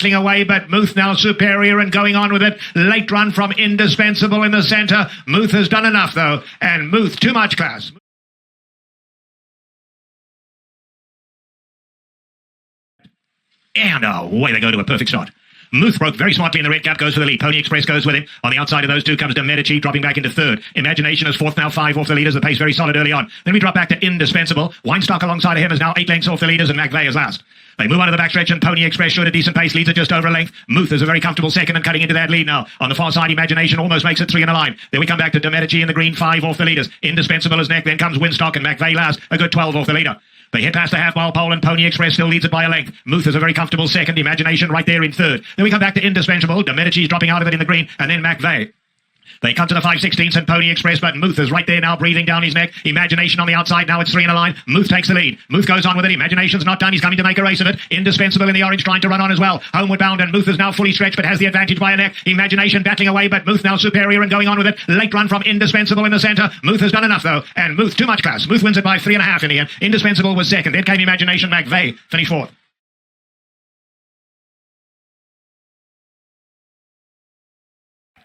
away, but Muth now superior and going on with it. Late run from Indispensable in the centre. Muth has done enough though, and Muth too much class. And away they go to a perfect start. Muth broke very smartly in the red cap, goes for the lead. Pony Express goes with him. On the outside of those two comes Medici, dropping back into third. Imagination is fourth, now 5 off the leaders. The pace very solid early on. Then we drop back to Indispensable. Weinstock alongside of him is now 8 lengths off the leaders, and McVeigh is last. They move on to the backstretch, and Pony Express showed a decent pace, leads it just over a length. Muth is a very comfortable second and cutting into that lead now. On the far side, Imagination almost makes it 3 in a line. Then we come back to Medici in the green, 5 off the leaders. Indispensable is neck, then comes Weinstock, and McVeigh last, a good 12 off the leader. They hit past the half-mile pole, and Pony Express still leads it by a length. Muth is a very comfortable second. Imagination right there in third. Then we come back to Indispensable. Medici's dropping out of it in the green, and then McVeigh. They come to the 5/16 and Pony Express, but Muth is right there now, breathing down his neck. Imagination on the outside, now it's 3 in a line. Muth takes the lead. Muth goes on with it. Imagination's not done. He's coming to make a race of it. Indispensable in the orange, trying to run on as well. Homeward bound, and Muth is now fully stretched, but has the advantage by a neck. Imagination battling away, but Muth now superior and going on with it. Late run from Indispensable in the centre. Muth has done enough, though, and Muth too much class. Muth wins it by 3.5 in the end. Indispensable was second. Then came Imagination. McVeigh finished fourth.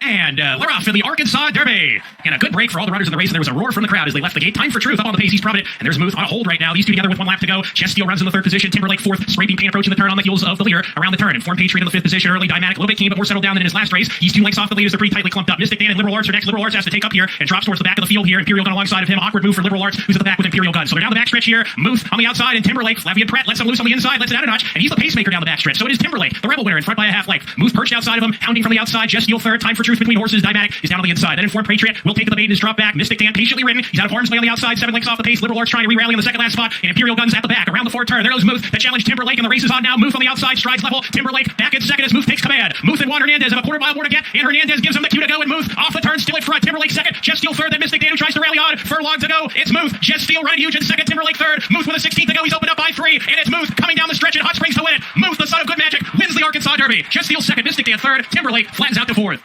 And we're off to the Arkansas Derby. And a good break for all the runners in the race. And there was a roar from the crowd as they left the gate. Time for Truth up on the pace. He's prominent. And there's Muth on a hold right now. These two together with 1 lap to go. Chess Steel runs in the 3rd position. Timberlake 4th. Scraping Pain approaching the turn on the heels of the leader around the turn. And Form Patriot in the 5th position. Early Dynamic. A little bit keen, but more settled down than in his last race. He's 2 lengths off the leaders. They're pretty tightly clumped up. Mystic Dan and Liberal Arts are next. Liberal Arts has to take up here and drops towards the back of the field here. Imperial Gun alongside of him. Awkward move for Liberal Arts, who's at the back with Imperial Gun. So they're down the backstretch here. Muth on the outside, and Timberlake. Flavian Pratt lets him loose on the inside. Lets it out a notch. And he's the pacemaker down the backstretch. So it is Timberlake, the rebel winner, in front by a half length. Muth perched outside of him. Hounding from the outside. Chess Steel 3rd. Time for Truth between horses. Dynamic is down on the inside. Then Informed Patriot will take the bait and is dropped back. Mystic Dan patiently ridden. He's out of harm's way on the outside. 7 lengths off the pace. Liberal Arts trying to re-rally in the second last spot. And Imperial Guns at the back. Around the 4th turn. There goes Muth to challenge Timberlake. And the race is on now. Muth on the outside. Strides level. Timberlake back in second as Muth takes command. Muth and Juan Hernandez have a quarter mile more to get. And Hernandez gives him the cue to go. And Muth off the turn. Still in front. Timberlake second. Jet Steel 3rd. Then Mystic Dan who tries to rally on. Furlong to go. It's Muth. Jet Steel right huge in second. Timberlake 3rd. Muth with a 16th to go. He's opened up by 3. And it's Muth coming down the stretch in Hot Springs to win it. Muth, the son of good magic, wins the Arkansas Derby. Jet Steel 2nd. Mystic Dan 3rd. Timberlake flags out to 4th.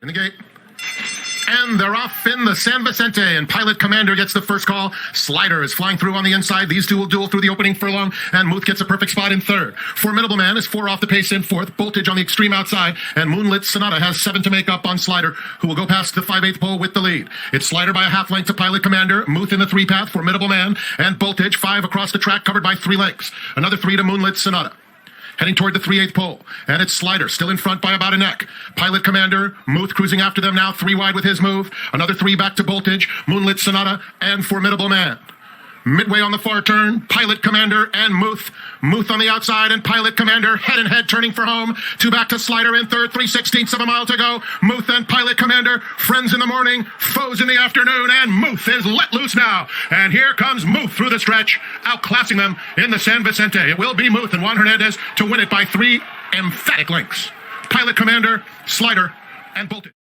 In the gate. And they're off in the San Vicente, and Pilot Commander gets the first call. Slider is flying through on the inside. These two will duel through the opening furlong, and Muth gets a perfect spot in 3rd. Formidable Man is 4 off the pace in 4th. Voltage on the extreme outside, and Moonlit Sonata has 7 to make up on Slider, who will go past the 5/8 pole with the lead. It's Slider by a half length to Pilot Commander, Muth in the 3 path, Formidable Man, and Voltage 5 across the track, covered by 3 lengths. Another 3 to Moonlit Sonata. Heading toward the 3/8 pole, and it's Slider still in front by about a neck. Pilot Commander, Muth cruising after them now, 3 wide with his move. Another 3 back to Voltage, Moonlit Sonata, and Formidable Man. Midway on the far turn, Pilot Commander and Muth. Muth on the outside and Pilot Commander head and head turning for home. 2 back to Slider in 3rd, 3/16 of a mile to go. Muth and Pilot Commander, friends in the morning, foes in the afternoon, and Muth is let loose now. And here comes Muth through the stretch, outclassing them in the San Vicente. It will be Muth and Juan Hernandez to win it by 3 emphatic lengths. Pilot Commander, Slider, and Voltage.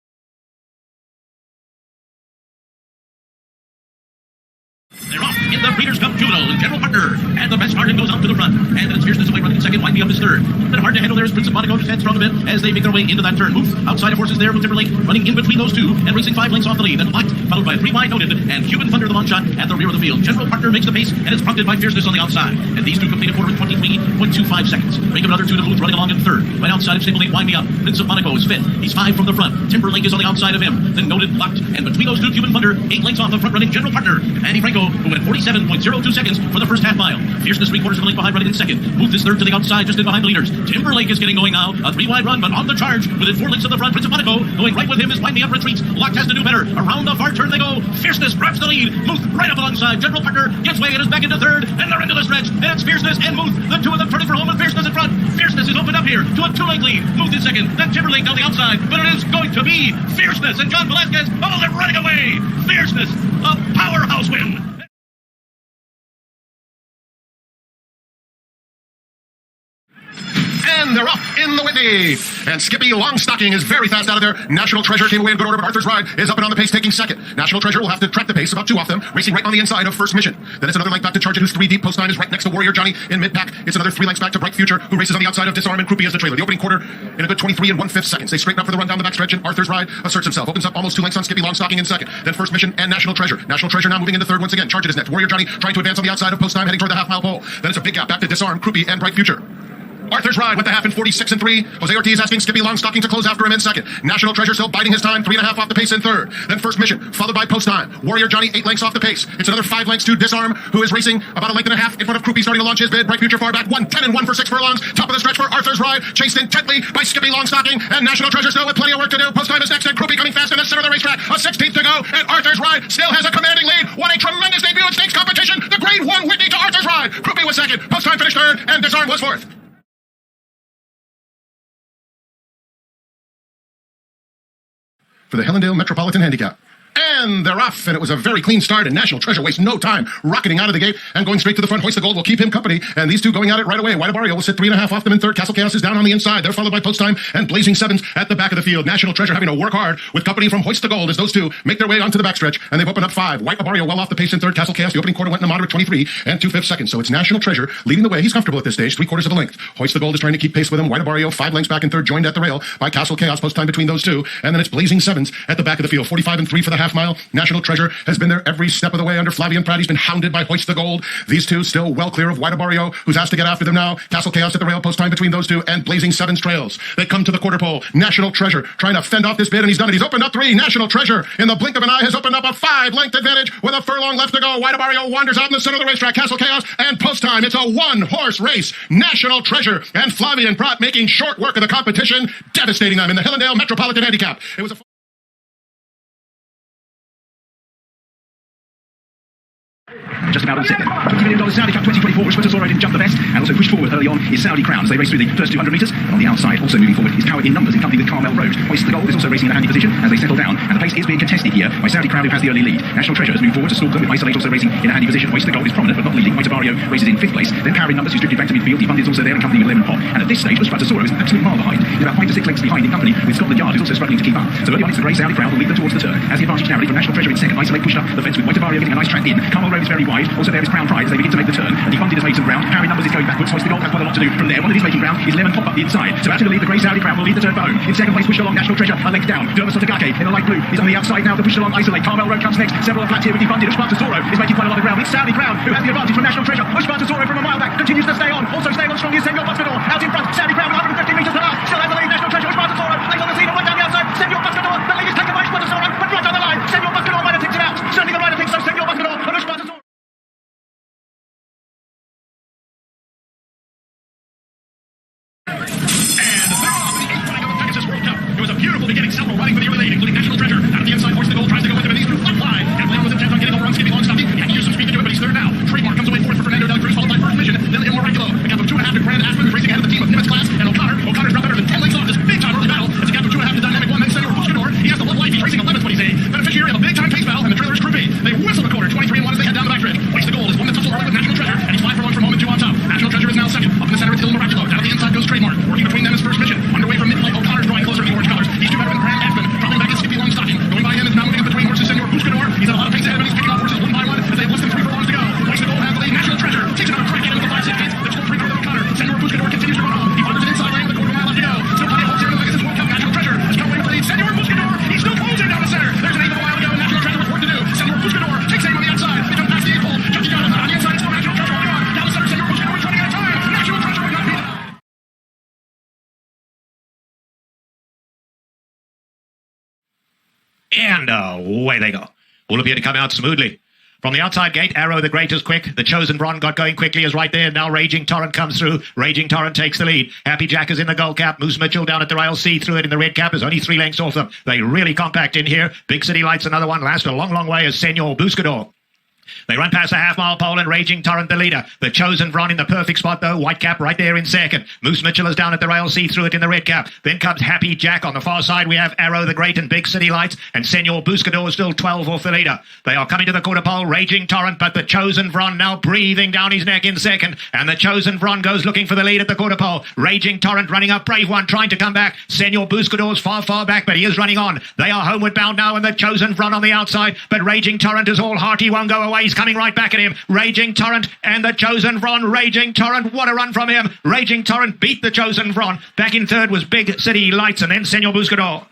They're off in the Breeders Cup Juvenile in general partner. And the best margin goes out to the front. And then it's Fierceness away running in second. Winding up is 3rd. But hard to handle there is Prince of Monaco. Just head strong a bit as they make their way into that turn. Muth outside of horses there with Timberlake running in between those two and racing 5 lengths off the lead. Then Locked, followed by 3 wide noted. And Cuban Thunder, the long shot, at the rear of the field. General partner makes the pace and it's prompted by Fierceness on the outside. And these two complete a quarter in 23.25 seconds. Make up another 2 to Muth running along in 3rd. Right outside of Stablemate, Wind Me Up. Prince of Monaco is 5th. He's 5 from the front. Timberlake is on the outside of him. Then Noted, Locked. And between those two, Cuban Thunder, 8 lengths off the front running general partner. Andy Franco, who went 47.02 seconds for the first half mile. Fierceness 3/4 of a length behind running in second. Muth is 3rd to the outside, just in behind the leaders. Timberlake is getting going now. A 3 wide run, but on the charge. Within 4 lengths of the front, Prince of Monaco going right with him is Wind Me Up retreats. Locked has to do better. Around the far turn they go. Fierceness grabs the lead. Muth right up alongside. General partner gets way and is back into 3rd. And they're into the stretch. And it's Fierceness and Muth. The two of them turning for home with Fierceness in front. Fierceness is opened up here to a 2-length lead. Muth in second. Then Timberlake down the outside. But it is going to be Fierceness and John Velasquez. Oh, they're running away. Fierceness, a powerhouse win. and they're off in the Whitney. And Skippy Longstocking is very fast out of there. National Treasure came away in good order, but Arthur's Ride is up and on the pace, taking second. National Treasure will have to track the pace, about 2 off them, racing right on the inside of First Mission. Then it's another length back to Charge It, who's 3 deep. Post 9 is right next to Warrior Johnny in mid-pack. It's another 3 lengths back to Bright Future, who races on the outside of Disarm, and Croupy as the trailer. The opening quarter in a good 23 1/5 seconds. They straighten up for the run down the backstretch, and Arthur's Ride asserts himself. Opens up almost 2 lengths on Skippy Longstocking in second. Then First Mission and National Treasure. National Treasure now moving into third once again. Charge It is next. Warrior Johnny trying to advance on the outside of Post 9, heading toward the half-mile pole. Then it's a big gap back to Disarm, Croupy, and Bright Future. Arthur's Ride with the half in 46 3. Jose Ortiz asking Skippy Longstocking to close after him in second. National Treasure still biding his time, 3.5 off the pace in third. Then First Mission, followed by Post Time. Warrior Johnny 8 lengths off the pace. It's another 5 lengths to Disarm, who is racing about 1.5 lengths in front of Croupy, starting to launch his bid. Bright Future far back, 1:10 1 for 6 furlongs. Top of the stretch for Arthur's Ride, chased intently by Skippy Longstocking, and National Treasure still with plenty of work to do. Post Time is next, and Croupy coming fast in the center of the racetrack. A 16th to go, and Arthur's Ride still has a commanding lead. What a tremendous debut in stakes competition. The Grade 1 Whitney to Arthur's Ride. Croupy was second, Post Time finished third, and Disarm was fourth. For the Hellendale Metropolitan Handicap. And they're off, and it was a very clean start, and National Treasure wastes no time rocketing out of the gate and going straight to the front. Hoist the Gold will keep him company, and these two going at it right away. White Abario will sit 3.5 off them in third. Castle Chaos is down on the inside. They're followed by Post Time and Blazing Sevens at the back of the field. National Treasure having to work hard with company from Hoist the Gold as those two make their way onto the backstretch, and they've opened up 5. White Abario well off the pace in third. Castle Chaos, the opening quarter went in a moderate 23 2/5 seconds, so it's National Treasure leading the way. He's comfortable at this stage, 3/4 of a length. Hoist the Gold is trying to keep pace with him. White Abario 5 lengths back in third, joined at the rail by Castle Chaos. Post Time between those two, and then it's Blazing Sevens at the back of the field. 45 3 for the half mile. National Treasure has been there every step of the way under Flavian Pratt. He's been hounded by Hoist the Gold. These two still well clear of White Abario, who's asked to get after them now. Castle Chaos at the rail. Post Time between those two, and Blazing Sevens trails. They come to the quarter pole. National Treasure trying to fend off this bid, and he's done it. He's opened up 3. National Treasure in the blink of an eye has opened up a 5-length advantage with a furlong left to go. White Abario wanders out in the center of the racetrack. Castle Chaos and Post Time. It's a 1-horse race. National Treasure and Flavian Pratt making short work of the competition, devastating them in the Hellendale Metropolitan Handicap. It was a Just about all set then. $20 million Saudi Cup 2024, where Subsanador didn't jump the best, and also pushed forward early on is Saudi Crown as they race through the first 200 metres. And on the outside, also moving forward, is Power in Numbers in company with Carmel Road. Hoist the Gold is also racing in a handy position as they settle down, and the pace is being contested here by Saudi Crown, who has the early lead. National Treasure has moved forward to stalk them, with Isolate also racing in a handy position. Hoist the Gold is prominent but not leading. White Abario races in 5th place. Then Power in Numbers, who's drifted back to midfield. Defunded is also there in company with 11 Pop. And at this stage, Subsanador is an absolute mile behind. He's about 5 to 6 lengths behind in company with Scotland Yard, who's also struggling to keep up. So early on, it's the grey Saudi Crown will lead them towards the turn. As the advantage narrowly from National Treasure in second. Isolate pushed up the fence with White Abario getting a nice track in. Carmel Road is very wide. Also there is Crown Pride as they begin to make the turn. And Defunded has made some ground. Power in Numbers is going backwards. Hoist the Gold has quite a lot to do from there. One of these making ground is Lemon Pop up the inside. So out to the lead, the grey Saudi Crown will lead the turn for home. In second place, pushed along National Treasure, a length down. Derma Sotogake in the light blue is on the outside now. The pushed along Isolate. Carmel Road comes next. Several are flat here with Defunded. Subsanador is making quite a lot of ground. It's Saudi Crown who has the advantage from National Treasure. Subsanador from a mile back continues to stay on. Also staying on strong is Senor Buscador. Out in front, Saudi Crown 150 metres per hour. Still has the lead. National Treasure. Subsanador lays on the scene right down the outside. Senor Buscador. The lead is taken by Subsanador, but right on the line. Senor Buscador might have ticked it out. Certainly the rider thinks so. Senor Buscador and Subsanador. It was a beautiful beginning, several running for the early lead, including National Treasure. Out of the inside, Hoist the Gold tries to go with him, and he's through front line. And Leon was intent on getting over on Skippy Longstocking. He had to use some speed to do it, but he's third now. Trademark comes away fourth for Fernando Del Cruz, followed by First Mission, then Immoregulo. A gap of 2.5 to Brand Ashman, who's racing ahead of the team of Nimitz Class, and O'Connor. O'Connor's not better than 10 lengths off this big-time early battle. It's a gap of 2.5 to Dynamic One, then Senor Buscador. He has the love life, he's racing 11th when he's a beneficiary of a big-time pace battle, and the trailer is Croupy. They whistle the quarter, 23 1 as they head down the backstretch. Hoist the Gold is one that tussle early with National Treasure, and he's 5 furlongs from home and 2 on top. National Treasure is now second. Up in the center is Immoregulo. Out of the inside goes Trademark. Working between them is First Mission. Underway from midfield, O'Connor's drawing closer to the orange colors. He's 2 better than Brand Ashman. Dropping back is Skippy Longstocking. Going by him is now moving up between horses Senor Buscador. He's at a lot of pace ahead, but he's picking off horses one by one as they have less than 3 furlongs to go. Hoist the Gold has the lead. National Treasure takes another crack at him with the 5/16. There's still 3 further O'Connor. Senor Buscador continues to run on. He fires it inside lane with a quarter mile left to go. Still plenty of holes here in the Legacy World Cup. National Treasure has come away with the lead. Senor Buscador, he's still closing down the center. There's an 1/8 of a mile to go, and National Treasure with work to do. Senor Buscador takes aim on the outside. They don't pass the 8 pole. Junkie got him on the inside. It's still National Treasure holding on. Down the center, Senor Buscador is running out of time. National Treasure will not beat him. And away they go. All appear to come out smoothly. From the outside gate, Arrow the Great is quick. The Chosen Bron got going quickly, is right there. Now Raging Torrent comes through. Raging Torrent takes the lead. Happy Jack is in the gold cap. Moose Mitchell down at the rail. See through it in the red cap is only 3 lengths off them. They really compact in here. Big City Lights, another one. Last a long, long way is Senor Buscador. They run past the half-mile pole and Raging Torrent the leader. The Chosen Vron in the perfect spot, though. White Cap right there in second. Moose Mitchell is down at the rail. See through it in the red cap. Then comes Happy Jack. On the far side, we have Arrow the Great and Big City Lights. And Senor Buscador still 12 off the leader. They are coming to the quarter pole. Raging Torrent, but the Chosen Vron now breathing down his neck in second. And the Chosen Vron goes looking for the lead at the quarter pole. Raging Torrent running up. Brave One trying to come back. Senor Buscador's far, far back, but he is running on. They are homeward bound now, and the Chosen Vron on the outside. But Raging Torrent is all heart. He won't go away. He's coming right back at him. Raging Torrent and the Chosen Vron. Raging Torrent, what a run from him. Raging Torrent beat the Chosen Vron. Back in third was Big City Lights and then Senor Buscador.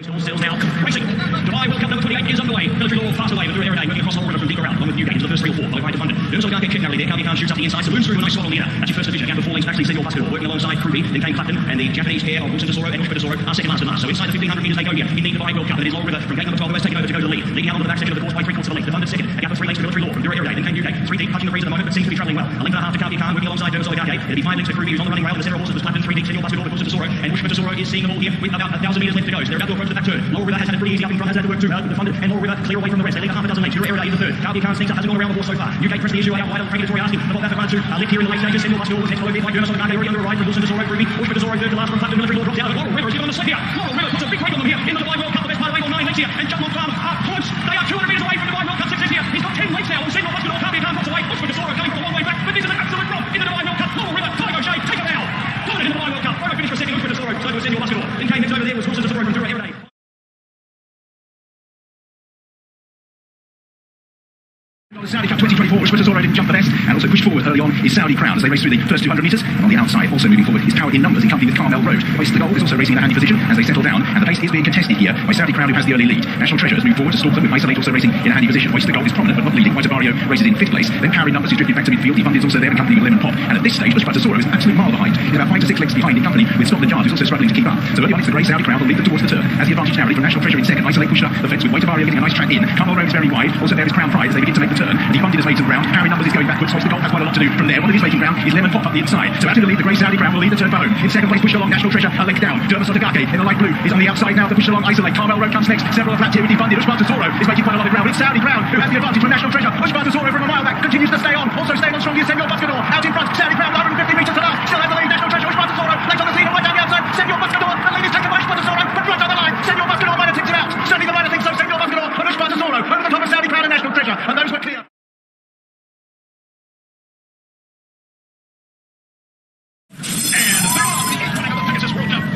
Sales now. Racing. Dubai World Cup number 28 is underway. Military Law fast away, but through air day, moving across the whole river from Deeper Round, along with Newgate into the first 3 or 4. By right to London. Then also the guy get kicked narrowly there. Calvi Khan shoots up the inside. Saloons through a nice swallow leader. That's your first division. Gap of 4 lengths back, Senor Buscador. Working alongside Kruby. Then came Clapton and the Japanese pair of Wilson and Ushbadazoro are second last and last. So inside the 1500 metres they go here. In the Dubai World Cup. That is Long River from gate number 12 who has taken over to go to the lead. Leading out onto the back section of the course by 3/4 of the length. The London second. A gap of 3 lengths to Military Law from Dura Air Day. Then came Newgate. 3 deep, touching the breeze at the moment, but seems to be travelling well. A length and a half to Calvi Khan, working alongside Dermisol Gage. It'll be 5 lengths to Kruby, who's on the running rail. The center of horses was Clapton. 3 deep, Senor Buscador, Wilson and Ushbadazoro is seeing them all here with about 1,000 metres left to go. So they're about to approach the back turn. Long River has had it pretty easy up in front, has had to work too hard with the funded, and Long River clear away from the rest. They lead a half a dozen lengths. Dura Air Day in the third. Calvi Khan sneaks up, hasn't gone around the horse so far. Newgate pressed the issue out wide on the regulatory asking. The ball back to lift here in the late stages. Senor Buscador was next followed by Dermisol Gage. Already under a ride from Wilson and Kruby. Ushbadazoro third to last from Clapton. Military Law drops out. Laurel River is given on the slip here. Laurel River puts a big break on them here in the Dubai World Cup. The best part of the way, 9 lengths here. And Jump on Farmer are close. They are 200 metres away from the Dubai World Cup success here. He's got 10 lengths now. Senor Buscador, Calvi Khan drops away. Ushbadazoro coming from a long way back. But this is an absolute romp in the Dubai World Cup. Laurel River, Tiger Shade, take it now. Dominant in the Dubai World Cup. Photo finish for second. Ushbadazoro, so was Senor Buscador. Then came next over there was Wilson and from Dura Air Day. Saudi Cup 2024, Subsanador didn't jump the best, and also pushed forward early on is Saudi Crown as they race through the first 200 metres, and on the outside, also moving forward, is Power in Numbers in company with Carmel Road. Hoist the Gold is also racing in a handy position as they settle down, and the pace is being contested here by Saudi Crown, who has the early lead. National Treasure has moved forward to stalk them with Isolate also racing in a handy position. Hoist the Gold is prominent but not leading. White Barrio races in 5th place, then Power in Numbers is drifted back to midfield. Defund is also there in company with Lemon Pop, and at this stage, Subsanador is an absolute mile behind. He's about 5 to 6 lengths behind in company with Scotland Yard, who's also struggling to keep up. So early on, it's the grey Saudi Crown will lead them towards the turn. As the advantage narrowly from National Treasure in second, Isolate pushed up the fence with White Barrio getting a nice track in. Carmel Road is very wide. Also there is Crown Pride as they begin to make the turn. Defund has made some ground. Power in Numbers is going backwards. Hoist the Gold has quite a lot to do from there. One of his making ground is Lemon Pop up the inside. So out in the lead, the grey Saudi Crown will lead the turn for home. In second place, pushed along National Treasure, a length down. Dermisol Gage in the light blue is on the outside now. The push along Isolate. Carmel Road comes next. Several flat here with Defunded. Subsanador is making quite a lot of ground. It's Saudi Crown who has the advantage from National Treasure. Subsanador from a mile back continues to stay on. Also staying on strong is Senor Buscador. Out in front, Saudi Crown 150 metres to last. Still has the lead. National Treasure. Subsanador late on the scene and right down the outside. Senor Buscador. The lead is taken by Subsanador, but right on the line. Senor Buscador might have tipped him out. Certainly the rider thinks so. Senor Buscador and Subsanador over the top of Saudi Crown and National Treasure, and those were clear.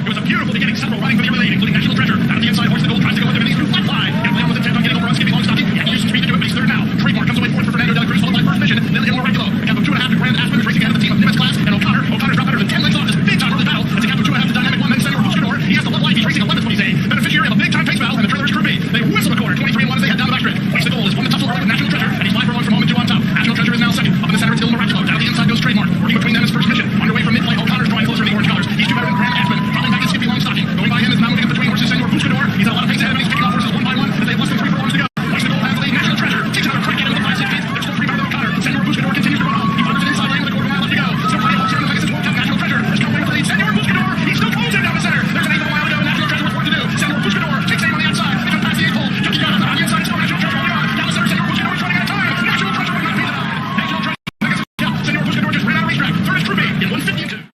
It was a beautiful beginning, several running for the early lead, including National Treasure. Out of the inside, Hoist the Gold tries to go with him, and he's through flat line. Gambling on with intent on getting over on Skippy Longstocking. And Houston Street to do it, but he's third now. Trademark comes away fourth for Fernando de la Cruz, followed by First Mission. Then Il Regulo. A gap of 2.5 to Grand Aspen, who's racing ahead of the team of Nimitz Class. And O'Connor's dropped better than 10 lengths off this big time early battle. It's a gap of 2.5 to Dynamic One, then Senor Buscador. He has the love life, he's racing 11th, what he's saying. Beneficiary of a big time pace battle, and the trailer is Kruby. They whistle the corner, 23 and 1 as they head down the backstretch. Hoist the Gold is won the tussle early with National Treasure, and he's 5 for 1 from moment 2 on top. National Treasure is now second. Up in the center, it's Il Regulo. Down the inside goes Trademark. Working between them is First Mission. Underway from midplay, O'Connor's drawing closer to the orange colors. He's 2 better than Grand Aspen. Dropping back in Skippy Longstocking. Going by him is now moving between horses Senor Buscador. He's got a lot of pace ahead of him. He's picking off horses one by one, but they've less than 3 furlongs to go. Hoist the Gold has the lead. National Treasure takes another crack at it with the 5-6 feet. There's still 3 better than O'Connor. Senor Buscador continues to run home. He finds an inside lane with a quarter mile left to go. Still plenty of holes here in the Pegasus World Cup. National Treasure has come away with the lead. Senor Buscador, he's still closing down the center. There's an eighth of a mile to go. National Treasure with work to do. Senor Buscador takes aim on the outside. They come past the 8th hole. Junkie got on the inside. It's still National Treasure holding on. Down the center, Senor Buscador is running out of time. National Treasure will not beat it up. National Treasure, Pegasus Cup. Senor Buscador just ran out of racetrack. Third is Kruby in 1:52.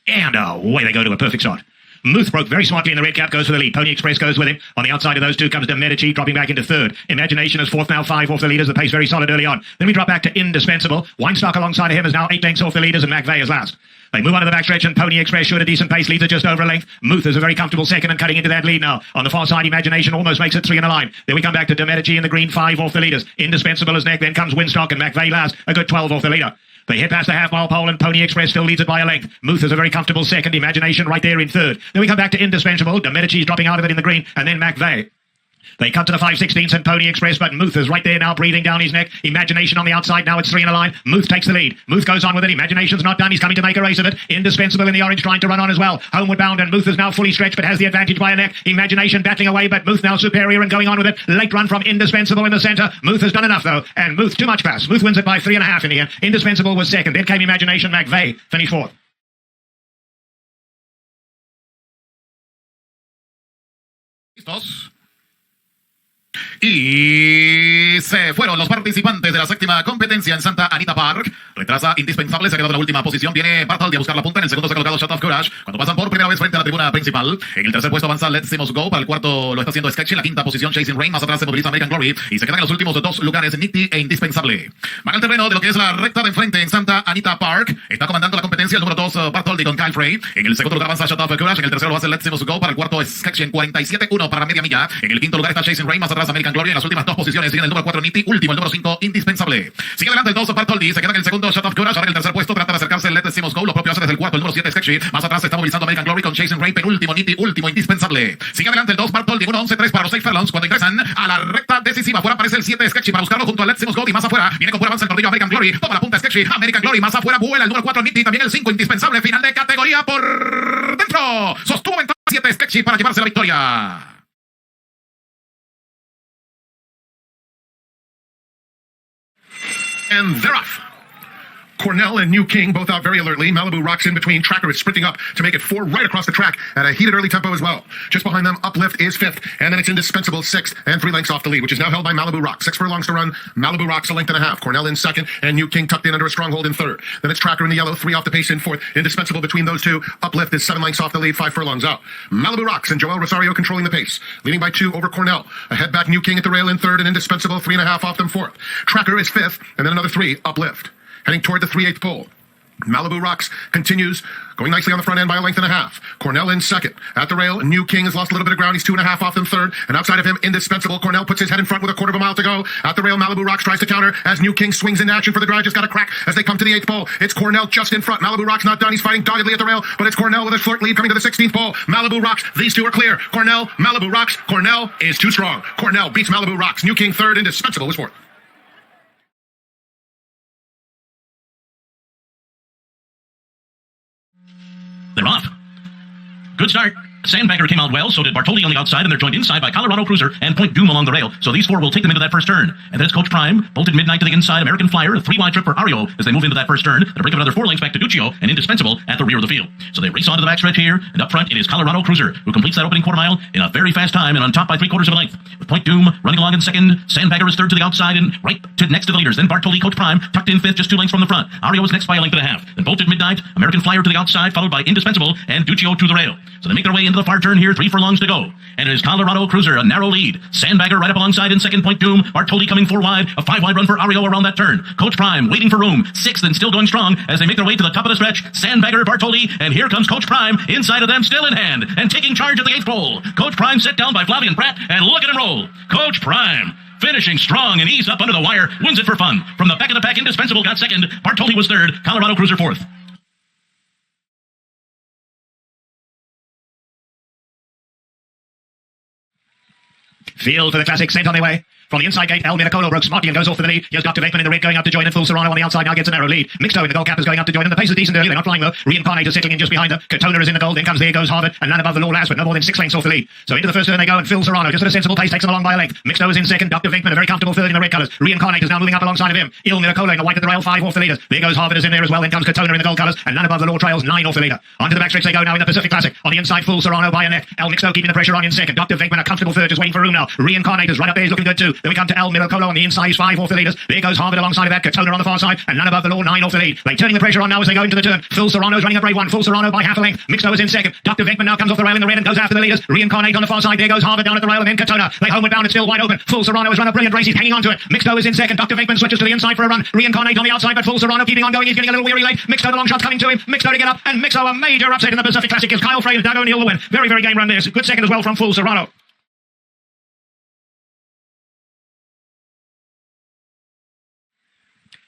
And away they go to a perfect start. Muth broke very smartly in the red cap, goes for the lead. Pony Express goes with him. On the outside of those two comes De Medici, dropping back into third. Imagination is fourth, now 5 off the leaders. The pace very solid early on. Then we drop back to Indispensable. Weinstock alongside of him is now 8 lengths off the leaders, and McVeigh is last. They move on to the backstretch, and Pony Express showed a decent pace, leads it just over a length. Muth is a very comfortable second and cutting into that lead now. On the far side, Imagination almost makes it 3 in a line. Then we come back to De Medici in the green, 5 off the leaders. Indispensable is next, then comes Weinstock, and McVeigh last, a good 12 off the leader. They head past the half-mile pole, and Pony Express still leads it by a length. Muth is a very comfortable second. Imagination right there in third. Then we come back to Indispensable. De Medici's dropping out of it in the green, and then McVeigh. They cut to the 5/16 and Pony Express, but Muth is right there now, breathing down his neck. Imagination on the outside. Now it's 3 in a line. Muth takes the lead. Muth goes on with it. Imagination's not done. He's coming to make a race of it. Indispensable in the orange, trying to run on as well. Homeward bound, and Muth is now fully stretched, but has the advantage by a neck. Imagination battling away, but Muth now superior and going on with it. Late run from Indispensable in the centre. Muth has done enough, though, and Muth too much pass. Muth wins it by 3.5 in the end. Indispensable was second. Then came Imagination. McVeigh finished fourth. ¿Listos? Y se fueron los participantes de la séptima competencia en Santa Anita Park. Retrasa Indispensable, se ha quedado en la última posición. Viene Bartoldi a buscar la punta. En el segundo se ha colocado Shot of Courage. Cuando pasan por primera vez frente a la tribuna principal. En el tercer puesto avanza Let's Go. Para el cuarto lo está haciendo Sketchy. En la quinta posición Chasing Rain. Más atrás se moviliza American Glory. Y se quedan en los últimos dos lugares Nitty e Indispensable. Van al terreno de lo que es la recta de enfrente en Santa Anita Park. Está comandando la competencia el número 2 Bartoldi con Kyle Frey. En el segundo lugar avanza Shot of Courage. En el tercero lo hace Let's Go. Para el cuarto Sketchy en 47.1 para la media milla. En el quinto lugar está Chasing Rain. Más atrás American Glory. En las últimas dos posiciones tiene el número 4 Nitty, último el número 5 Indispensable. Sigue adelante el 2 Bartoldi, se queda en el segundo Shot of Courage, ahora en el tercer puesto trata de acercarse el Let's Go, lo propio hace desde el cuarto el número 7 Sketchy, más atrás se está movilizando American Glory con Chasing Ray, penúltimo Nitty, último Indispensable. Sigue adelante el 2 Bartoldi, 1-11-3 para los 6 furlongs cuando ingresan a la recta decisiva. Fuera aparece el 7 Sketchy para buscarlo junto al Let's Go y más afuera viene con pura avanza el tordillo American Glory, toma la punta Sketchy, American Glory, más afuera vuela el número 4 Nitty, también el 5 Indispensable, final de categoría por dentro. Sostuvo ventaja 7 Sketchy para llevarse la victoria. And they're off. Cornell and New King both out very alertly. Malibu Rocks in between. Tracker is sprinting up to make it 4 right across the track at a heated early tempo as well. Just behind them, Uplift is 5th, and then it's Indispensable 6th, and 3 lengths off the lead, which is now held by Malibu Rocks. 6 furlongs to run. Malibu Rocks a length and a half. Cornell in 2nd, and New King tucked in under a stronghold in 3rd. Then it's Tracker in the yellow, 3 off the pace in 4th. Indispensable between those two. Uplift is 7 lengths off the lead, 5 furlongs out. Malibu Rocks and Joel Rosario controlling the pace, leading by 2 over Cornell. Ahead back New King at the rail in 3rd, and Indispensable 3.5 off them 4th. Tracker is 5th, and then another 3, Uplift. Heading toward the 3/8 pole. Malibu Rocks continues, going nicely on the front end by a length and a half. Cornell in 2nd. At the rail, New King has lost a little bit of ground. He's 2.5 off them 3rd. And outside of him, Indispensable. Cornell puts his head in front with a 1/4 mile to go. At the rail, Malibu Rocks tries to counter as New King swings into action for the drive. Just got a crack as they come to the 8th pole. It's Cornell just in front. Malibu Rocks not done. He's fighting doggedly at the rail, but it's Cornell with a short lead coming to the 16th pole. Malibu Rocks, these two are clear. Cornell, Malibu Rocks. Cornell is too strong. Cornell beats Malibu Rocks. New King 3rd. Indispensable was 4th. They're off. Good start. Sandbagger came out well, so did Bartoli on the outside, and they're joined inside by Colorado Cruiser and Point Doom along the rail. So these 4 will take them into that first turn. And then it's Coach Prime, bolted midnight to the inside, American Flyer, a 3-wide trip for Ario as they move into that first turn. They'll break up another 4 lengths back to Duccio and Indispensable at the rear of the field. So they race on to the backstretch here, and up front it is Colorado Cruiser, who completes that opening quarter mile in a very fast time and on top by 3/4 of a length. With Point Doom running along in 2nd, Sandbagger is 3rd to the outside and right to next to the leaders. Then Bartoli, Coach Prime, tucked in 5th, just 2 lengths from the front. Ario is next by a length and a half. Then bolted midnight, American Flyer to the outside, followed by Indispensable and Duccio to the rail. So they make their way into the far turn here, 3 furlongs to go. And it is Colorado Cruiser, a narrow lead. Sandbagger right up alongside in 2nd, Point Doom. Bartoli coming 4 wide, a 5-wide run for Ario around that turn. Coach Prime waiting for room, 6th and still going strong as they make their way to the top of the stretch. Sandbagger, Bartoli, and here comes Coach Prime inside of them, still in hand and taking charge at the 8th pole. Coach Prime set down by Flavian Pratt, and look at him roll. Coach Prime finishing strong and eased up under the wire, wins it for fun. From the back of the pack, Indispensable got 2nd, Bartoli was 3rd, Colorado Cruiser 4th. Field for the classic, sent on their way. From the inside gate, El Miracolo broke smartly and goes off for the lead. Here's Dr. Venkman in the red going up to join, and Full Serrano on the outside now gets a narrow lead. Mixto in the gold cap is going up to join, and the pace is decent early. They're not flying though. Reincarnate is settling in just behind them. Katonah is in the gold, then comes there goes Harvard, and none above the law last, but no more than 6 lengths off the lead. So into the first turn they go, and Phil Serrano, just at a sensible pace, takes them along by a length. Mixto is in 2nd, Dr. Venkman a very comfortable 3rd in the red colours. Reincarnate is now moving up alongside of him. Il Miracolo in the white at the rail, 5 off the leaders. There goes Harvard is in there as well, then comes Katonah in the gold colours, and none above the law trails, 9 off the leader. Onto the backstretch they go now in the Pacific Classic. On the inside, Full Serrano by a neck. El Mixto keeping the pressure on in 2nd. Dr. Venkman a comfortable 3rd, just waiting for room now. Reincarnate is right up there, he's looking good too. Then we come to El Miracolo on the inside, he's 5 off the leaders. There goes Harvard alongside of that. Katonah on the far side, and none above the law, 9 off the lead. They turning the pressure on now as they go into the turn. Phil Serrano's running a brave one. Full Serrano by half a length. Mixto is in 2nd. Dr. Venkman now comes off the rail in the red and goes after the leaders. Reincarnate on the far side. There goes Harvard down at the rail, and then Katonah. They homeward bound. It's still wide open. Full Serrano has run a brilliant race. He's hanging on to it. Mixto is in 2nd. Dr. Venkman switches to the inside for a run. Reincarnate on the outside, but Full Serrano keeping on going. He's getting a little weary late. Mixto, the long shot's coming to him. Mixto to get up, and Mixto a major upset in the Pacific Classic gives Kyle Frey and Doug O'Neill the win. Very, very game run there. Good 2nd as well from Full Serrano.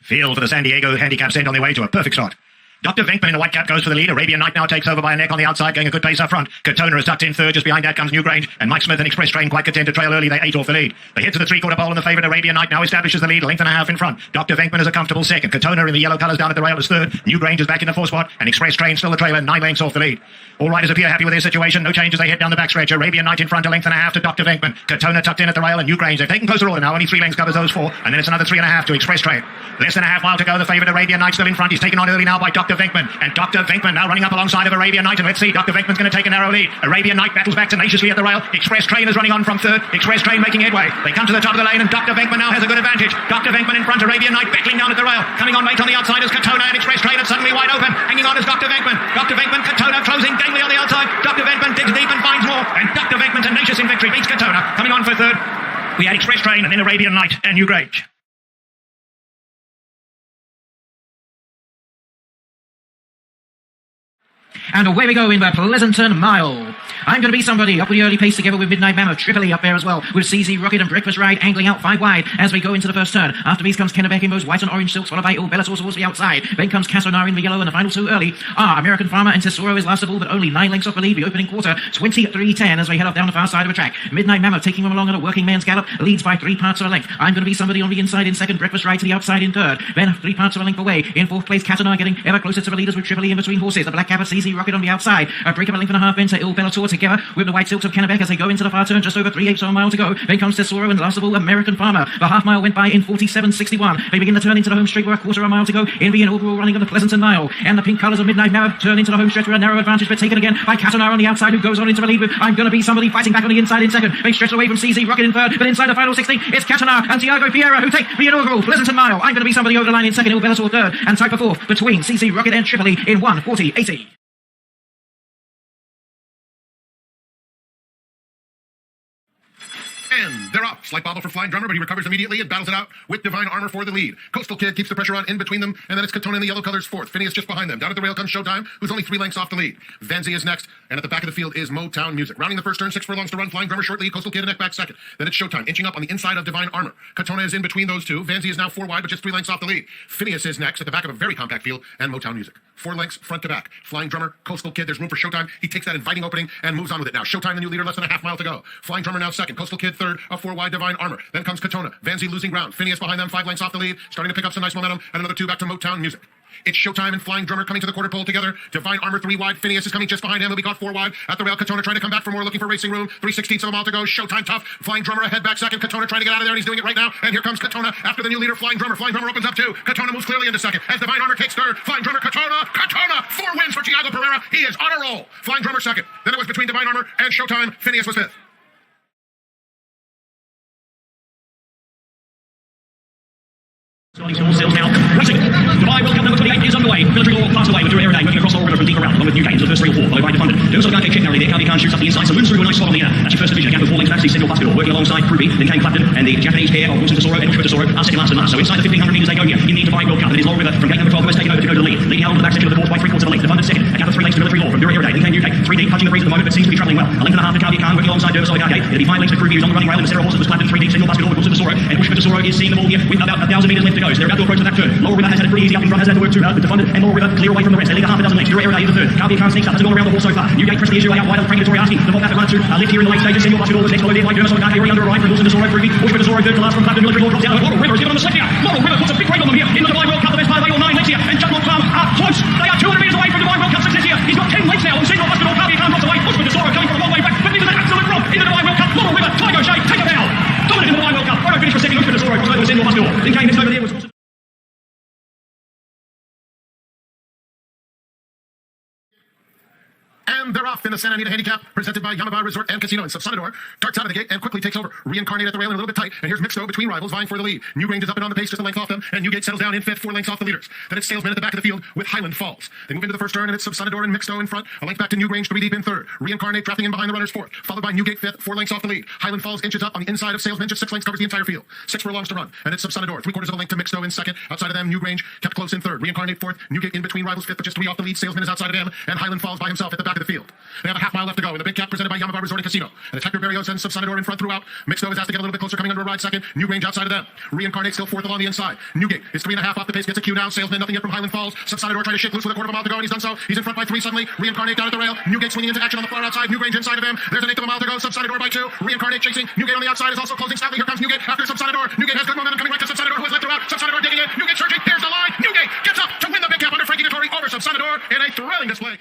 Field for the San Diego handicap sent on their way to a perfect start. Dr. Venkman in the white cap goes for the lead. Arabian Night now takes over by a neck on the outside, going a good pace up front. Katonah is tucked in third. Just behind that comes Newgate, and Mike Smith and Express Train quite content to trail early. They 8 off the lead. They head to the three-quarter pole, and the favourite Arabian Night now establishes the lead, a length and a half in front. Dr. Venkman is a comfortable second. Katonah in the yellow colours down at the rail is third. Newgate is back in the fourth spot, and Express Train still the trailer, 9 lengths off the lead. All riders appear happy with their situation. No changes. They head down the backstretch. Arabian Night in front, a length and a half to Dr. Venkman. Katonah tucked in at the rail, and Newgate. They've taken closer order now. Only 3 lengths covers those 4, and then it's another 3.5 to Express Train. Less than a half mile to go. The favourite Arabian Night still in front. He's taken on early now by Dr. Venkman, and Dr. Venkman now running up alongside of Arabian Night, and let's see, Dr. Venkman's going to take a narrow lead. Arabian Night battles back tenaciously at the rail. Express Train is running on from third. Express Train making headway. They come to the top of the lane, and Dr. Venkman now has a good advantage. Dr. Venkman in front, Arabian Night battling down at the rail. Coming on late on the outside is Katonah, and Express Train is suddenly wide open. Hanging on is Dr. Venkman. Dr. Venkman, Katonah closing gamely on the outside. Dr. Venkman digs deep and finds more, and Dr. Venkman tenacious in victory beats Katonah. Coming on for third, we had Express Train and then Arabian Night and Newgate. And away we go in the Pleasanton Mile. I'm going to be somebody up with the early pace together with Midnight Mammoth, Tripoli up there as well, with CZ Rocket and Breakfast Ride angling out 5 wide as we go into the first turn. After these comes Kennebec in those white and orange silks, followed by Il Bellator towards the outside. Then comes Katonah in the yellow, and the final 2 early are American Farmer and Tesoro is last of all, but only 9 lengths off the lead. The opening quarter, 23.10 as we head off down the far side of the track. Midnight Mammoth taking them along at a working man's gallop, leads by 3 parts of a length. I'm going to be somebody on the inside in second, Breakfast Ride to the outside in third. Then 3 parts of a length away. In fourth place, Katonah getting ever closer to the leaders with Tripoli in between horses. The black cap of CZ Rocket on the outside. A break of a length and a half into Il Bellator together with the white silks of Kennebec as they go into the far turn, just over 3/8 of a mile to go. Then comes Tesoro and last of all American Farmer. The half mile went by in 47.61. They begin to turn into the home straight with a quarter of a mile to go in the inaugural running of the Pleasanton Mile. And the pink colours of Midnight Mammoth turn into the home stretch with a narrow advantage, but taken again by Katonah on the outside, who goes on into the lead with I'm Gonna Be Somebody fighting back on the inside in second. They stretch away from CZ Rocket in third, but inside the final 60 it's Katonah and Tiago Piera who take the inaugural Pleasanton Mile. I'm Gonna Be Somebody over the line in second, Il Bellator third, and tied for fourth between CZ Rocket and Tripoli in 1:40.80. And they're off. Slight bobble for Flying Drummer, but he recovers immediately and battles it out with Divine Armor for the lead. Coastal Kid keeps the pressure on in between them, and then it's Katonah in the yellow colors fourth. Phineas just behind them. Down at the rail comes Showtime, who's only 3 lengths off the lead. Vanzi is next, and at the back of the field is Motown Music. Rounding the first turn, 6 furlongs to run. Flying Drummer short lead. Coastal Kid a neck back second. Then it's Showtime, inching up on the inside of Divine Armor. Katonah is in between those two. Vanzi is now 4 wide, but just 3 lengths off the lead. Phineas is next at the back of a very compact field, and Motown Music. 4 lengths front to back. Flying Drummer, Coastal Kid. There's room for Showtime. He takes that inviting opening and moves on with it now. Showtime, the new leader, less than a half mile to go. Flying Drummer now second. Coastal Kid third. A 4 wide Divine Armor. Then comes Katonah. Vanzi losing ground. Phineas behind them, 5 lengths off the lead, starting to pick up some nice momentum, and another 2 back to Motown Music. It's Showtime and Flying Drummer coming to the quarter pole together. Divine Armor 3 wide. Phineas is coming just behind him. He'll be caught 4 wide at the rail. Katonah trying to come back for more, looking for racing room. 3/16 of a mile to go. Showtime tough. Flying Drummer ahead back second. Katonah trying to get out of there, and he's doing it right now. And here comes Katonah after the new leader, Flying Drummer. Flying Drummer opens up too. Katonah moves clearly into second as Divine Armor takes third. Flying Drummer, Katonah. 4 wins for Tiago Pereira. He is on a roll. Flying Drummer second. Then it was between Divine Armor and Showtime. Phineas was fifth. Starting small sails now. Racing. Dubai World Cup number 28 is underway. Military law passed away with Drew Aeroday working across all river from deep around, along with Newgate into the first 3 or 4, followed by Defunded. They also can't get kicked narrowly. The Calvi Khan shoots up the inside, saloons through a nice spot on the inner. That's your first division. A gap of 4 lengths back, see Senor Buscador working alongside Ruby. Then came Clapton and the Japanese pair of Wilson Tesoro and Tesoro are second last and last. So inside the 1500 metres they go here in the Dubai World Cup. It is Law River from gate number 12 who has taken over to go to the lead. Leading out on the back section of the fourth by 3/4 of a length. Defunded second. A gap of 3 lengths to Military Law from Drew Aeroday. Then came Newgate. 3 deep, punching the breeze at the moment, but seems to be travelling well. A length and a half to Calvi Khan working alongside Dervis Gate. It'll be 5 lengths to Ruby, who's on the running rail. And the Sarah horses was Clapton 3 deep. Senor Buscador with Wilson Tesoro and Bushman Tesoro is seeing the ball here with about 1,000 metres left to go. So they're about to approach the back turn. Law River has had a pretty easy up in front, has had to work too hard, but Defunded and Law River clear away from the rest. They lead a half a dozen lengths. Drew Aeroday in the third. Calvi Khan sneaks up, hasn't gone around the horse so far. Newgate pressed the issue out wide on the Frankie Toriarski. The ball back at 1 2. Lift here in the late stages. Senor Buscador was next, followed in by Dervis Gate. Under a ride from Wilson Tesoro, Ruby. Bushman Tesoro third to last from Clapton. Military Law drops down. Model River is given on the slip here. Model River puts a big break on them here in the Dubai World Cup. The best part of 8 or 9 lengths here. And Judgment Farm are close. They are 200 metres away from Dubai World Cup success here. He's got 10 lengths now. And Senor Buscador, Calvi Khan drops away. Bushman Tesoro coming from a long way back, but into the absolute romp in the Dubai World Cup. Model River, Tiger Shade, take a bow. Dominant in the Dubai World Cup. Photo finish for second. Bushman Tesoro crossed over with Senor Buscador. Then came next over there was Wilson. And they're off in the Santa Anita Handicap, presented by Yamaha Resort and Casino. And Subsanador darts out of the gate and quickly takes over. Reincarnate at the rail and a little bit tight. And here's Mixto between rivals vying for the lead. Newgrange is up and on the pace, just a length off them. And Newgate settles down in fifth, 4 lengths off the leaders. Then it's Salesman at the back of the field with Highland Falls. They move into the first turn, and it's Subsanador and Mixto in front. A length back to Newgrange, 3 deep in third. Reincarnate drafting in behind the runners fourth. Followed by Newgate fifth, 4 lengths off the lead. Highland Falls inches up on the inside of Salesman, just 6 lengths covers the entire field. 6 furlongs to run. And it's Subsanador, 3/4 of a length to Mixto in second. Outside of them, Newgrange kept close in third. Reincarnate fourth. Newgate in between rivals fifth, but just 3 off the lead. Salesman is outside of him. And Highland Falls by himself at the back of the field. field. They have a half mile left to go in the big cap presented by Yamaha Resort and Casino. And it's Hector Berrios and Subsanador in front throughout. Mixto is asked to get a little bit closer, coming under a ride second. Newgrange outside of them. Reincarnate still fourth along the inside. Newgate is 3.5 off the pace, gets a cue now. Salesman, nothing yet from Highland Falls. Subsanador trying to shake loose with a quarter of a mile to go, and he's done so. He's in front by 3 suddenly. Reincarnate down at the rail. Newgate swinging into action on the far outside. Newgrange inside of him. There's an eighth of a mile to go. Subsanador by 2. Reincarnate chasing. Newgate on the outside is also closing stoutly. Here comes Newgate after Subsanador. Newgate has good momentum coming right to Subsanador, who has led throughout. Subsanador digging in. Newgate surging. Here's the line. Newgate gets up to win the big cap under Frankie Dettori over Subsanador in a thrilling display.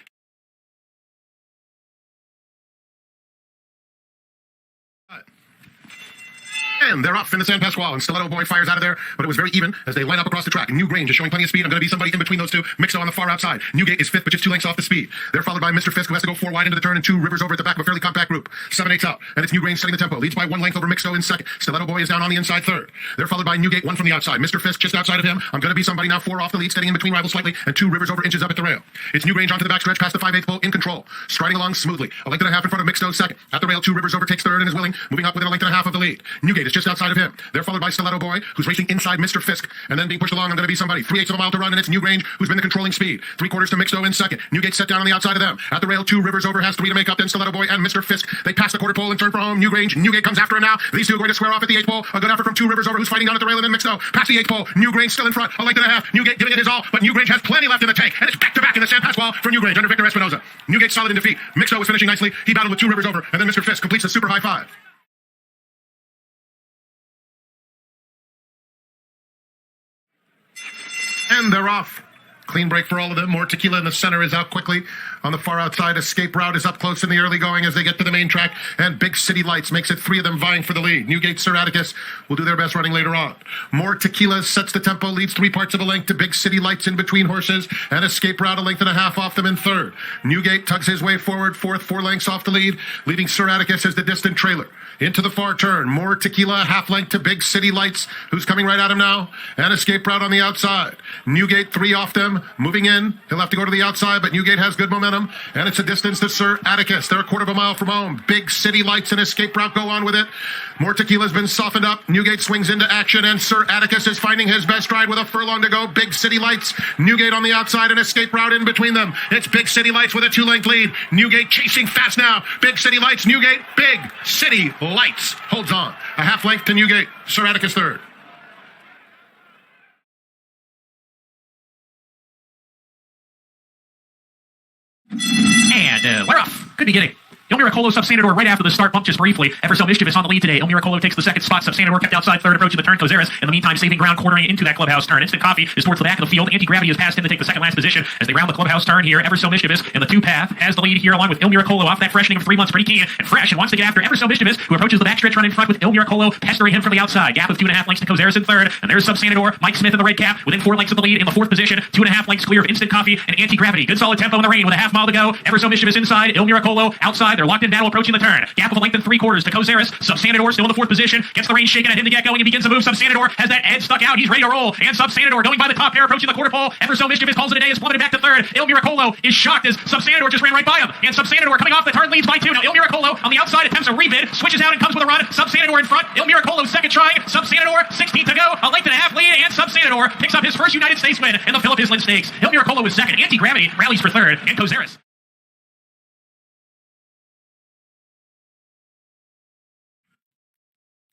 And they're off in the San Pasquale, and Stiletto Boy fires out of there, but it was very even as they line up across the track. Newgrange is showing plenty of speed. I'm going to be somebody in between those two. Mixto on the far outside. Newgate is 5th, but just 2 lengths off the speed. They're followed by Mr. Fisk, who has to go 4 wide into the turn, and 2 Rivers over at the back of a fairly compact group. 7/8 out, and it's Newgrange setting the tempo. Leads by 1 length over Mixto in 2nd. Stiletto Boy is down on the inside 3rd. They're followed by Newgate, 1 from the outside. Mr. Fisk just outside of him. I'm going to be somebody now 4 off the lead, steadying in between rivals slightly, and 2 Rivers over inches up at the rail. It's Newgrange onto the backstretch past the 5/8 pole in control, striding along smoothly. A length and a half in front of Mixto 2nd. At the rail, 2 Rivers overtakes 3rd and is willing, moving up within a length and a half of the lead. Newgate is just outside of him. They're followed by Stiletto Boy, who's racing inside Mr. Fisk, and then being pushed along. I'm going to be somebody. 3/8 of a mile to run, and it's Newgrange, who's been the controlling speed. 3/4 to Mixto in 2nd. Newgate set down on the outside of them. At the rail, 2 Rivers over, has 3 to make up. Then Stiletto Boy and Mr. Fisk. They pass the quarter pole and turn for home. Newgate comes after him now. These two are going to square off at the 8th pole. A good effort from 2 Rivers over, who's fighting down at the rail, and then Mixto past the 8th pole. Newgrange still in front. A length and a half. Newgate giving it his all, but Newgrange has plenty left in the tank, and it's back to back in the San Pasquale for Newgrange under Victor Espinoza. Newgate solid in defeat. Mixto was finishing nicely. He battled with 2 Rivers over, and then Mr. Fisk completes a super high 5. And they're off. Clean break for all of them. More Tequila in the center is out quickly. On the far outside, Escape Route is up close in the early going as they get to the main track. And Big City Lights makes it 3 of them vying for the lead. Newgate, Sir Atticus will do their best running later on. More Tequila sets the tempo, leads 3 parts of a length to Big City Lights in between horses. And Escape Route a length and a half off them in 3rd. Newgate tugs his way forward, 4th, 4 lengths off the lead, leaving Sir Atticus as the distant trailer. Into the far turn, more Tequila, half length to Big City Lights, who's coming right at him now, and Escape Route on the outside. Newgate 3 off them, moving in. He'll have to go to the outside, but Newgate has good momentum, and it's a distance to Sir Atticus. They're a quarter of a mile from home. Big City Lights and Escape Route go on with it. More Tequila's been softened up. Newgate swings into action, and Sir Atticus is finding his best stride with a furlong to go. Big City Lights, Newgate on the outside, and Escape Route in between them. It's Big City Lights with a 2-length lead. Newgate chasing fast now. Big City Lights, Newgate, Big City Lights holds on. A half length to Newgate. Sir Atticus 3rd. And we're off. Could be getting. El Miracolo, Subsanador right after the start, bumped just briefly. Ever so mischievous on the lead today. El Miracolo takes the 2nd spot. Subsanador kept outside 3rd, approaching the turn. Cozeres, in the meantime, saving ground, quartering into that clubhouse turn. Instant Coffee is towards the back of the field. Anti-Gravity has passed him to take the 2nd last position as they round the clubhouse turn here. Ever so mischievous in the 2 path has the lead here, along with El Miracolo off that freshening of 3 months, pretty keen and fresh, and wants to get after Ever so mischievous, who approaches the backstretch run in front with El Miracolo pestering him from the outside. Gap of 2.5 lengths to Cozeres in 3rd, and there's Subsanador, Mike Smith in the red cap within 4 lengths of the lead in the 4th position. 2.5 lengths clear of Instant Coffee and Anti-Gravity. Good solid tempo in the rain with a half mile to go. Ever so mischievous inside. El Miracolo outside. They're locked in battle approaching the turn. Gap of a length and 3/4 to Cozeres. Subsanador still in the 4th position. Gets the rein shaken at him to get going. He begins to move. Subsanador has that head stuck out. He's ready to roll. And Subsanador going by the top pair, approaching the quarter pole. Ever so mischievous calls it a day. Is plummeted back to 3rd. El Miracolo is shocked as Subsanador just ran right by him. And Subsanador coming off the turn leads by 2. Now El Miracolo on the outside attempts a rebid. Switches out and comes with a run. Subsanador in front. El Miracolo 2nd try. Subsanador 16th to go. A length and a half lead. And Subsanador picks up his first United States win in the Philip Island Stakes. El Miracolo is 2nd. Anti-Gravity rallies for 3rd. And Cozeres.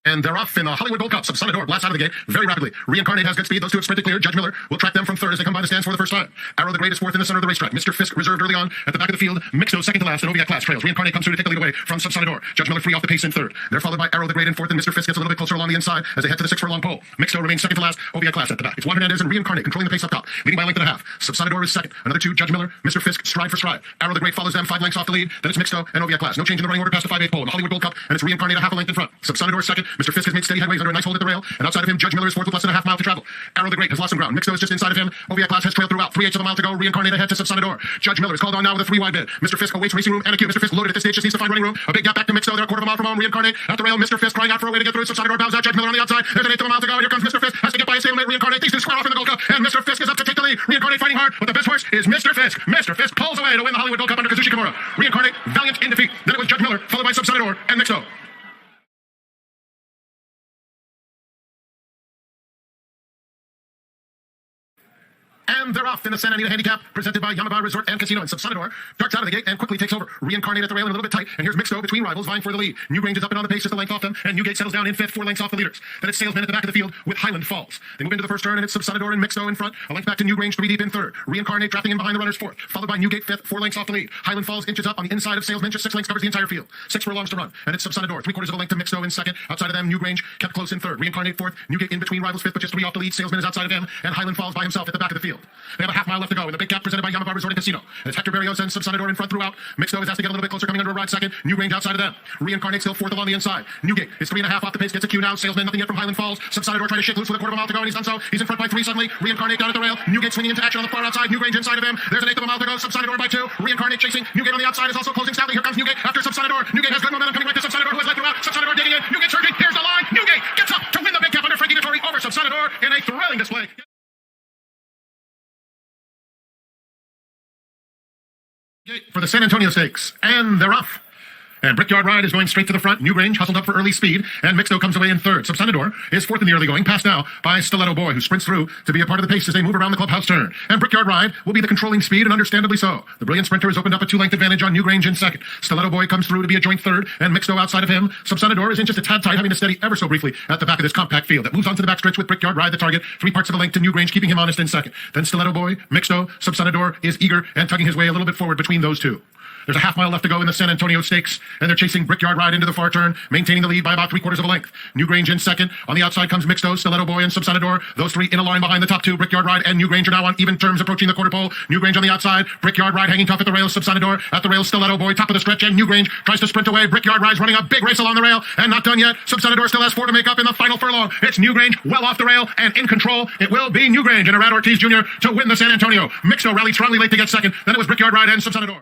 And they're off in the Hollywood Gold Cup. Subsanador blasts out of the gate very rapidly. Reincarnate has good speed. Those two have sprinted clear. Judge Miller will track them from 3rd as they come by the stands for the first time. Arrow the Great is 4th in the center of the racetrack. Mr. Fisk reserved early on at the back of the field. Mixto 2nd to last, and Oviac Class trails. Reincarnate comes through to take the lead away from Subsanador. Judge Miller free off the pace in 3rd. They're followed by Arrow the Great in 4th, and Mr. Fisk gets a little bit closer along the inside as they head to the 6 furlong pole. Mixto remains 2nd to last. Oviac Class at the back. It's Juan Hernandez and Reincarnate controlling the pace up top, leading by a length and a half. Subsanador is 2nd. Another 2, Judge Miller, Mr. Fisk, stride for stride. Arrow the Great follows them 5 lengths off the lead. Then it's Mixto and Oviac Class. No change in the running order past the 5/8 pole in the Hollywood Gold Cup, and it's Reincarnate a half a length in front. Subsanador 2nd. Mr. Fisk has made steady headways under a nice hold at the rail, and outside of him, Judge Miller is 4th with less than a half mile to travel. Arrow the Great has lost some ground. Mixto is just inside of him. Oviac Class has trailed throughout. 3/8 of a mile to go. Reincarnate ahead to Subsanador. Judge Miller is called on now with a 3 wide bid. Mr. Fisk awaits racing room and a cue. Mr. Fisk loaded at this stage, just needs to find running room. A big gap back to Mixto. They're a quarter of a mile from home. Reincarnate at the rail. Mr. Fisk crying out for a way to get through. Subsanador bows out. Judge Miller on the outside. There's an 1/8 of a mile to go. And here comes Mr. Fisk. Has to get by a stalemate. Reincarnate thinks to square off in the Gold Cup. And Mr. Fisk is up to take the lead. Reincarnate fighting hard, but the best horse is Mr. Fisk. Mr. Fisk pulls away to win the Hollywood Gold Cup under Kazushi Kimura. Reincarnate valiant in defeat. Then it was Judge Miller, followed by Subsanador and Mixto. And they're off in the Santa Anita Handicap, presented by Yamaba Resort and Casino. And Subsanador darts out of the gate and quickly takes over. Reincarnate at the rail and a little bit tight. And here's Mixto between rivals vying for the lead. Newgrange is up and on the pace just a length off them. And Newgate settles down in fifth, 4 lengths off the leaders. Then it's Salesman at the back of the field with Highland Falls. They move into the first turn and it's Subsanador and Mixto in front. A length back to Newgrange, 3 deep in third. Reincarnate drafting in behind the runners fourth. Followed by Newgate fifth, 4 lengths off the lead. Highland Falls inches up on the inside of Salesman, just 6 lengths covers the entire field. 6 furlongs to run. And it's Subsanador, 3/4 of a length to Mixto in second. Outside of them, Newgrange kept close in third. Reincarnate fourth. Newgate in between rivals fifth, but just 3 off the lead. Salesman is outside of him. And Highland Falls by himself at the back of the field. They have a half mile left to go in the big cap presented by Yamaba Resort and Casino. It's Hector Berrios and Subsanador in front throughout. Mixto is asked to get a little bit closer, coming under a ride second. Newgrange outside of them. Reincarnate still fourth along the inside. Newgate is 3.5 off the pace, gets a cue now. Salesman nothing yet from Highland Falls. Subsanador trying to shake loose with a 1/4 mile to go, and he's done so. He's in front by 3 suddenly. Reincarnate down at the rail. Newgate swinging into action on the far outside. Newgrange inside of him. There's an 1/8 of a mile to go. Subsanador by 2. Reincarnate chasing. Newgate on the outside is also closing stoutly. Here comes Newgate after Subsanador. Newgate has good momentum coming right to Subsanador, who has led throughout. Subsanador digging in. Newgate surging. Here's the line. Newgate gets up to win the big cap under Frankie Dettori over Subsanador in a thrilling display. For the San Antonio Stakes, and they're off. And Brickyard Ride is going straight to the front. Newgrange hustled up for early speed, and Mixto comes away in third. Subsanador is fourth in the early going, passed now by Stiletto Boy, who sprints through to be a part of the pace as they move around the clubhouse turn. And Brickyard Ride will be the controlling speed, and understandably so. The brilliant sprinter has opened up a 2-length advantage on Newgrange in second. Stiletto Boy comes through to be a joint third, and Mixto outside of him. Subsanador is in just a tad tight, having to steady ever so briefly at the back of this compact field. That moves on to the backstretch with Brickyard Ride, the target. 3 parts of a length to Newgrange, keeping him honest in second. Then Stiletto Boy, Mixto, Subsanador is eager and tugging his way a little bit forward between those two. There's a half mile left to go in the San Antonio Stakes, and they're chasing Brickyard Ride into the far turn, maintaining the lead by about 3/4 of a length. Newgrange in second. On the outside comes Mixto, Stiletto Boy, and Subsanador. Those 3 in a line behind the top 2. Brickyard Ride and Newgrange are now on even terms, approaching the quarter pole. Newgrange on the outside. Brickyard Ride hanging tough at the rails. Subsanador at the rails. Stiletto Boy top of the stretch, and Newgrange tries to sprint away. Brickyard Ride's running a big race along the rail, and not done yet. Subsanador still has 4 to make up in the final furlong. It's Newgrange well off the rail and in control. It will be Newgrange and Arad Ortiz Jr. to win the San Antonio. Mixto rallied strongly late to get second. Then it was Brickyard Ride and Subsanador.